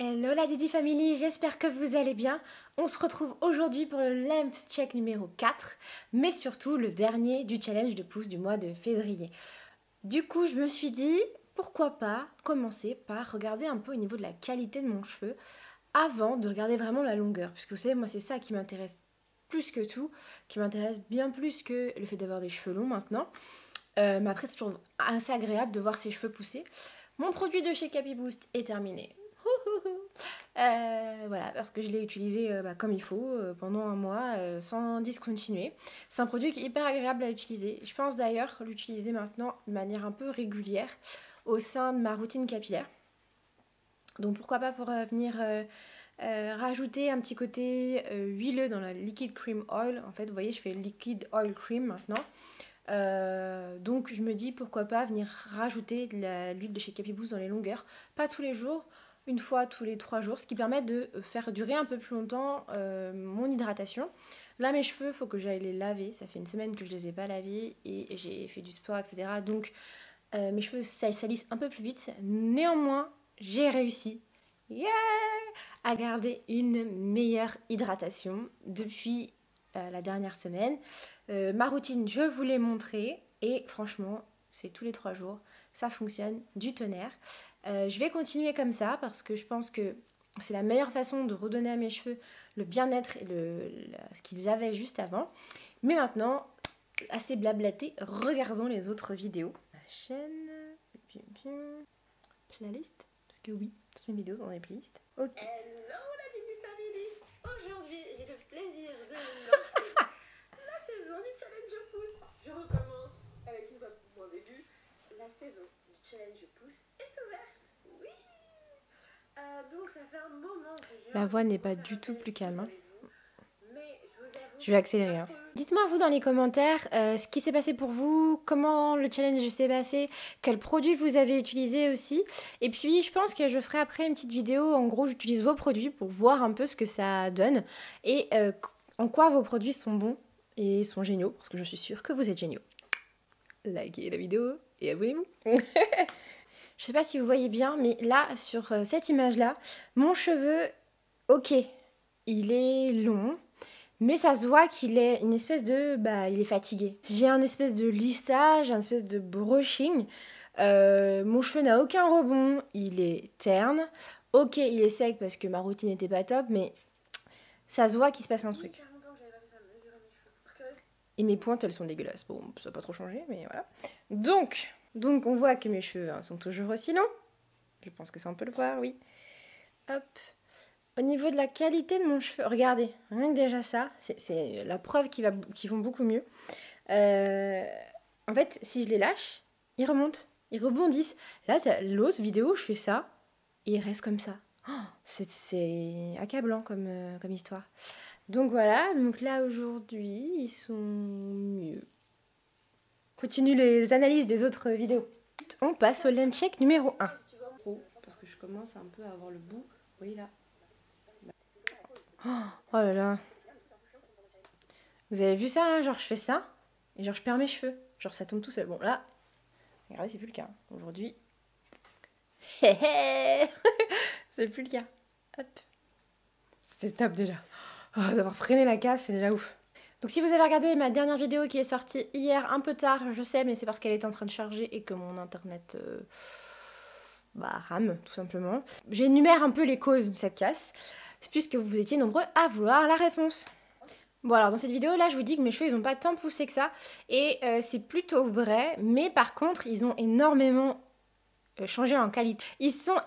Hello la Didi Family, j'espère que vous allez bien. On se retrouve aujourd'hui pour le length check numéro 4, mais surtout le dernier du challenge de pouces du mois de février. Du coup, je me suis dit, pourquoi pas commencer par regarder un peu au niveau de la qualité de mon cheveu avant de regarder vraiment la longueur. Puisque vous savez, moi c'est ça qui m'intéresse plus que tout, qui m'intéresse bien plus que le fait d'avoir des cheveux longs maintenant. Mais après, c'est toujours assez agréable de voir ses cheveux pousser. Mon produit de chez Capy Boost est terminé. Voilà, parce que je l'ai utilisé comme il faut pendant un mois sans discontinuer. C'est un produit qui est hyper agréable à utiliser. Je pense d'ailleurs l'utiliser maintenant de manière un peu régulière au sein de ma routine capillaire. Donc pourquoi pas pour venir rajouter un petit côté huileux dans la liquid cream oil. En fait, vous voyez, je fais liquid oil cream maintenant. Donc je me dis pourquoi pas venir rajouter de l'huile de chez Capy Boost dans les longueurs, pas tous les jours, une fois tous les 3 jours, ce qui permet de faire durer un peu plus longtemps mon hydratation. Là mes cheveux, il faut que j'aille les laver, ça fait une semaine que je les ai pas lavés et j'ai fait du sport, etc. Donc mes cheveux salissent un peu plus vite. Néanmoins, j'ai réussi à garder une meilleure hydratation depuis la dernière semaine. Ma routine, je vous l'ai montrée et franchement, c'est tous les 3 jours. Ça fonctionne du tonnerre. Je vais continuer comme ça parce que je pense que c'est la meilleure façon de redonner à mes cheveux le bien-être et ce qu'ils avaient juste avant. Mais maintenant, assez blablaté, regardons les autres vidéos. La chaîne, playlist, parce que oui, toutes mes vidéos sont dans les playlists. Ok. Hello la Didi Family. Aujourd'hui, j'ai le plaisir de lancer la saison du challenge pouce. Je recommence avec une voix au début. La saison du challenge pouce est ouverte. Oui. Donc ça fait un moment que j'ai... La voix n'est pas du tout plus calme. Hein. Mais je vous avoue... Je vais accélérer. Hein. Dites-moi vous dans les commentaires ce qui s'est passé pour vous, comment le challenge s'est passé, quels produits vous avez utilisés aussi. Et puis je pense que je ferai après une petite vidéo, en gros j'utilise vos produits pour voir un peu ce que ça donne et en quoi vos produits sont bons et sont géniaux, parce que je suis sûre que vous êtes géniaux. Likez la vidéo et abonnez-vous. Je sais pas si vous voyez bien, mais là sur cette image là, mon cheveu, ok, il est long. Mais ça se voit qu'il est une espèce de... il est fatigué. J'ai un espèce de lissage, un espèce de brushing. Mon cheveu n'a aucun rebond, il est terne. Ok, il est sec parce que ma routine n'était pas top, mais ça se voit qu'il se passe un truc. Et mes pointes, elles sont dégueulasses. Bon, ça n'a pas trop changé, mais voilà. Donc on voit que mes cheveux sont toujours aussi longs. Je pense que ça on peut le voir, oui. Hop. Au niveau de la qualité de mon cheveu, regardez, rien que déjà ça, c'est la preuve qu'ils vont beaucoup mieux. En fait, si je les lâche, ils remontent, ils rebondissent. Là, l'autre vidéo, je fais ça, et ils restent comme ça. Oh, c'est accablant comme histoire. Donc voilà, donc là aujourd'hui, ils sont mieux. Continue les analyses des autres vidéos. On passe au length check numéro 1. Parce que je commence un peu à avoir le bout, vous voyez là. Oh là là. Vous avez vu ça, hein, genre je fais ça, et genre je perds mes cheveux. Genre ça tombe tout seul. Bon là, regardez, c'est plus le cas. Aujourd'hui, c'est plus le cas. Hop. C'est top déjà. Oh, d'avoir freiné la casse, c'est déjà ouf. Donc si vous avez regardé ma dernière vidéo qui est sortie hier, un peu tard, je sais, mais c'est parce qu'elle était en train de charger et que mon internet rame, tout simplement. J'énumère un peu les causes de cette casse, puisque vous étiez nombreux à vouloir la réponse. Bon alors dans cette vidéo là je vous dis que mes cheveux ils n'ont pas tant poussé que ça et c'est plutôt vrai, mais par contre ils ont énormément changé en qualité. Ils sont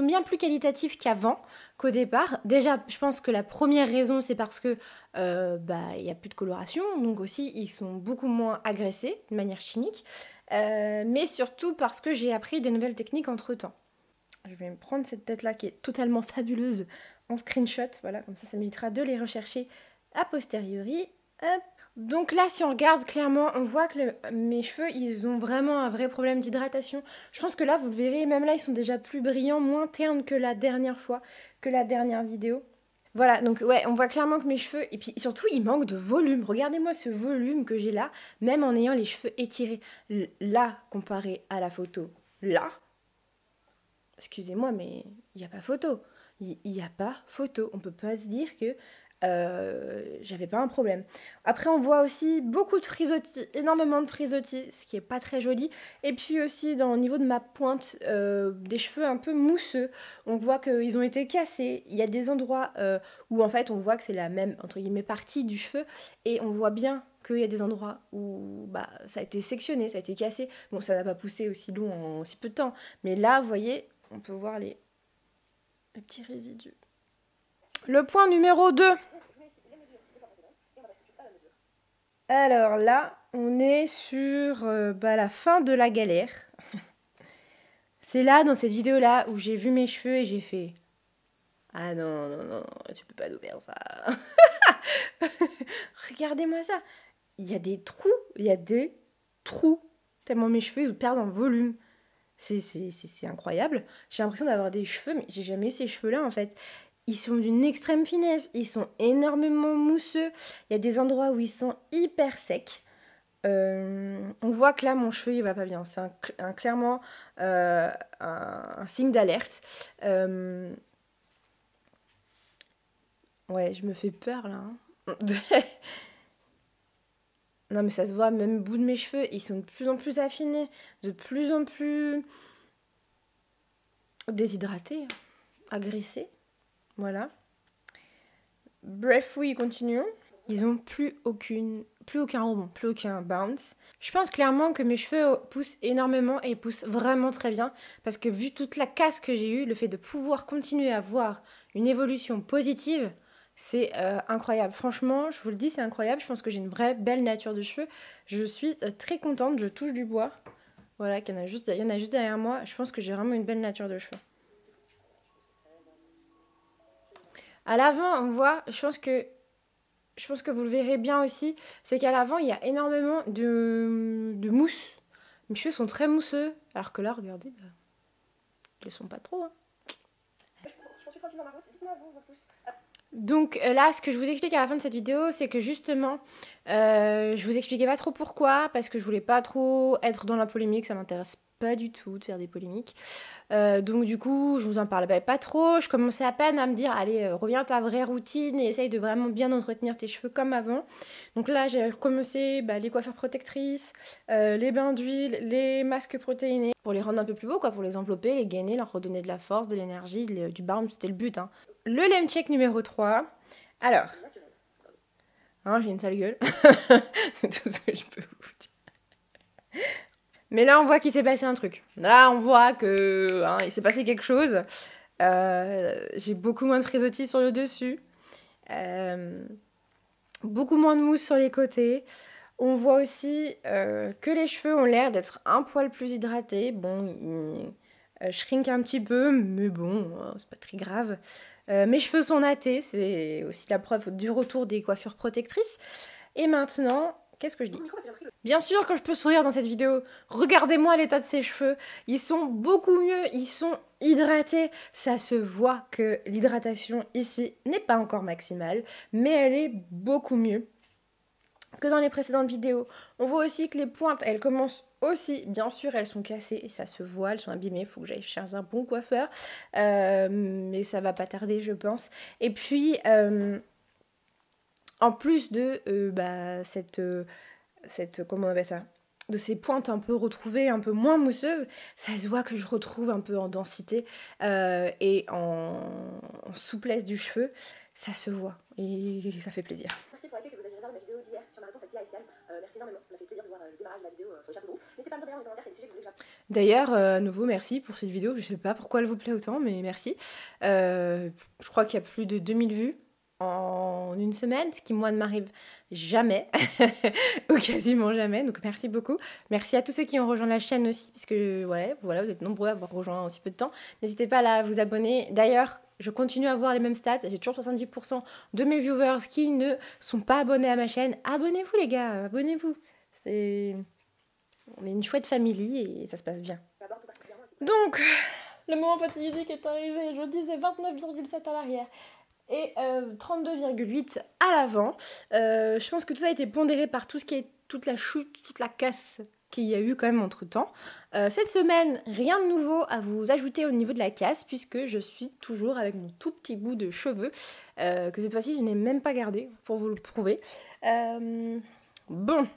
bien plus qualitatifs qu'avant, qu'au départ. Déjà je pense que la première raison c'est parce que il n'y a plus de coloration, donc aussi ils sont beaucoup moins agressés de manière chimique, mais surtout parce que j'ai appris des nouvelles techniques entre temps. Je vais me prendre cette tête là qui est totalement fabuleuse en screenshot, voilà, comme ça m'évitera de les rechercher a posteriori. Hop. Donc là si on regarde clairement on voit que mes cheveux ils ont vraiment un vrai problème d'hydratation. Je pense que là vous le verrez, même là ils sont déjà plus brillants, moins ternes que la dernière fois, que la dernière vidéo. Voilà, donc ouais, on voit clairement que mes cheveux, et puis surtout ils manquent de volume. Regardez-moi ce volume que j'ai là, même en ayant les cheveux étirés. Là, comparé à la photo là, excusez-moi, mais il n'y a pas photo. Il n'y a pas photo. On peut pas se dire que j'avais pas un problème. Après, on voit aussi beaucoup de frisottis, énormément de frisottis, ce qui est pas très joli. Et puis aussi, au niveau de ma pointe, des cheveux un peu mousseux. On voit qu'ils ont été cassés. Il y a des endroits où en fait, on voit que c'est la même, entre guillemets, partie du cheveu. Et on voit bien qu'il y a des endroits où bah, ça a été sectionné, ça a été cassé. Bon, ça n'a pas poussé aussi long en si peu de temps. Mais là, vous voyez, on peut voir les petits résidus. Le point numéro 2. Alors là, on est sur la fin de la galère. C'est là, dans cette vidéo-là, où j'ai vu mes cheveux et j'ai fait... Ah non, non, non, tu peux pas nous faire ça. Regardez-moi ça. Il y a des trous, Tellement mes cheveux, ils perdent en volume. C'est incroyable. J'ai l'impression d'avoir des cheveux, mais j'ai jamais eu ces cheveux-là, en fait. Ils sont d'une extrême finesse. Ils sont énormément mousseux. Il y a des endroits où ils sont hyper secs. On voit que là, mon cheveu, il va pas bien. C'est clairement un signe d'alerte. Ouais, je me fais peur, là. Hein. Non, mais ça se voit, même au bout de mes cheveux, ils sont de plus en plus affinés, de plus en plus déshydratés, agressés. Voilà. Bref, oui, continuons. Ils ont plus aucun rebond, plus aucun bounce. Je pense clairement que mes cheveux poussent énormément et poussent vraiment très bien parce que vu toute la casse que j'ai eue, le fait de pouvoir continuer à voir une évolution positive, c'est incroyable. Franchement, je vous le dis, c'est incroyable. Je pense que j'ai une vraie belle nature de cheveux. Je suis très contente, je touche du bois. Voilà, il y en a juste derrière moi. Je pense que j'ai vraiment une belle nature de cheveux. À l'avant, on voit, je pense que vous le verrez bien aussi, c'est qu'à l'avant, il y a énormément de mousse. Mes cheveux sont très mousseux, alors que là, regardez, bah, ils ne sont pas trop. Hein. Je poursuis tranquillement ma route. Dites-moi, vous, vos pouces. Donc là, ce que je vous explique à la fin de cette vidéo, c'est que justement, je vous expliquais pas trop pourquoi, parce que je voulais pas trop être dans la polémique, ça m'intéresse pas du tout de faire des polémiques. Donc du coup, je vous en parlais pas trop, je commençais à peine à me dire, allez, reviens à ta vraie routine et essaye de vraiment bien entretenir tes cheveux comme avant. Donc là, j'ai recommencé les coiffures protectrices, les bains d'huile, les masques protéinés, pour les rendre un peu plus beaux, quoi, pour les envelopper, les gainer, leur redonner de la force, de l'énergie, du balm, c'était le but. Hein. Le lem check numéro 3. Alors, hein, j'ai une sale gueule, c'est tout ce que je peux vous dire. Mais là, on voit qu'il s'est passé un truc. Là, on voit que il s'est passé quelque chose. J'ai beaucoup moins de frisottis sur le dessus. Beaucoup moins de mousse sur les côtés. On voit aussi que les cheveux ont l'air d'être un poil plus hydratés. Bon, ils shrink un petit peu, mais bon, c'est pas très grave. Mes cheveux sont nattés, c'est aussi la preuve du retour des coiffures protectrices. Et maintenant, qu'est-ce que je dis ? Bien sûr que je peux sourire dans cette vidéo. Regardez-moi l'état de ses cheveux. Ils sont beaucoup mieux, ils sont hydratés. Ça se voit que l'hydratation ici n'est pas encore maximale, mais elle est beaucoup mieux que dans les précédentes vidéos. On voit aussi que les pointes, elles commencent aussi, bien sûr, elles sont cassées et ça se voit, elles sont abîmées, il faut que j'aille chercher un bon coiffeur, mais ça va pas tarder, je pense. Et puis, en plus de comment on appelle ça, de ces pointes un peu retrouvées, un peu moins mousseuses, ça se voit que je retrouve un peu en densité et en souplesse du cheveu. Ça se voit et ça fait plaisir. Merci pour l'accueil que vous avez réservé ma vidéo d'hier sur ma réponse à Tia Haïtienne. Merci énormément, ça m'a fait plaisir de voir le démarrage de la vidéo sur le chapeau de roue. N'hésitez pas à me dire dans les commentaires si c'est des sujets que vous voulez que j'aborde. D'ailleurs, à nouveau, merci pour cette vidéo. Je sais pas pourquoi elle vous plaît autant, mais merci. Je crois qu'il y a plus de 2000 vues en une semaine, ce qui, moi, ne m'arrive jamais, ou quasiment jamais. Donc, merci beaucoup. Merci à tous ceux qui ont rejoint la chaîne aussi, puisque ouais, voilà, vous êtes nombreux à avoir rejoint en si peu de temps. N'hésitez pas à vous abonner. D'ailleurs, je continue à avoir les mêmes stats. J'ai toujours 70% de mes viewers qui ne sont pas abonnés à ma chaîne. Abonnez-vous, les gars, abonnez-vous. On est une chouette famille et ça se passe bien. Donc, le moment fatidique est arrivé. Je disais 29,7 à l'arrière et 32,8 à l'avant. Je pense que tout ça a été pondéré par tout ce qui est toute la chute, toute la casse qu'il y a eu quand même entre temps. Cette semaine, rien de nouveau à vous ajouter au niveau de la casse, puisque je suis toujours avec mon tout petit bout de cheveux, que cette fois-ci je n'ai même pas gardé, pour vous le prouver. Bon,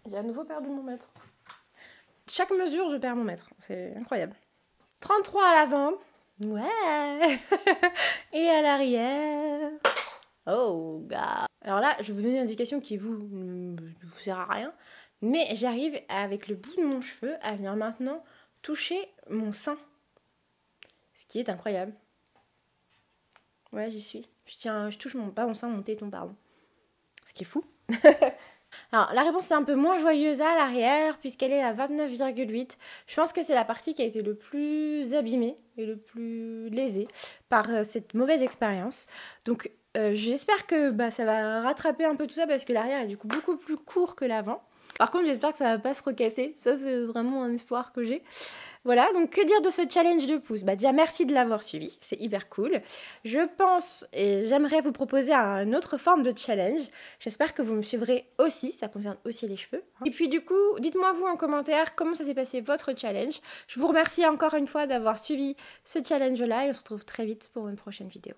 j'ai à nouveau perdu mon mètre. Chaque mesure, je perds mon mètre, c'est incroyable. 33 à l'avant, ouais, et à l'arrière. Oh, gars. Alors là, je vais vous donner une indication qui ne vous sert à rien. Mais j'arrive avec le bout de mon cheveu à venir maintenant toucher mon sein. Ce qui est incroyable. Ouais, j'y suis. Je touche pas mon sein, mon téton, pardon. Ce qui est fou. Alors, la réponse est un peu moins joyeuse à l'arrière, puisqu'elle est à 29,8. Je pense que c'est la partie qui a été le plus abîmée et le plus lésée par cette mauvaise expérience. Donc, j'espère que ça va rattraper un peu tout ça, parce que l'arrière est du coup beaucoup plus court que l'avant. Par contre, j'espère que ça va pas se recasser. Ça, c'est vraiment un espoir que j'ai. Voilà, donc que dire de ce challenge de pouce? Déjà, merci de l'avoir suivi, c'est hyper cool. Je pense et j'aimerais vous proposer une autre forme de challenge. J'espère que vous me suivrez aussi, ça concerne aussi les cheveux. Et puis du coup, dites-moi vous en commentaire comment ça s'est passé votre challenge. Je vous remercie encore une fois d'avoir suivi ce challenge-là et on se retrouve très vite pour une prochaine vidéo.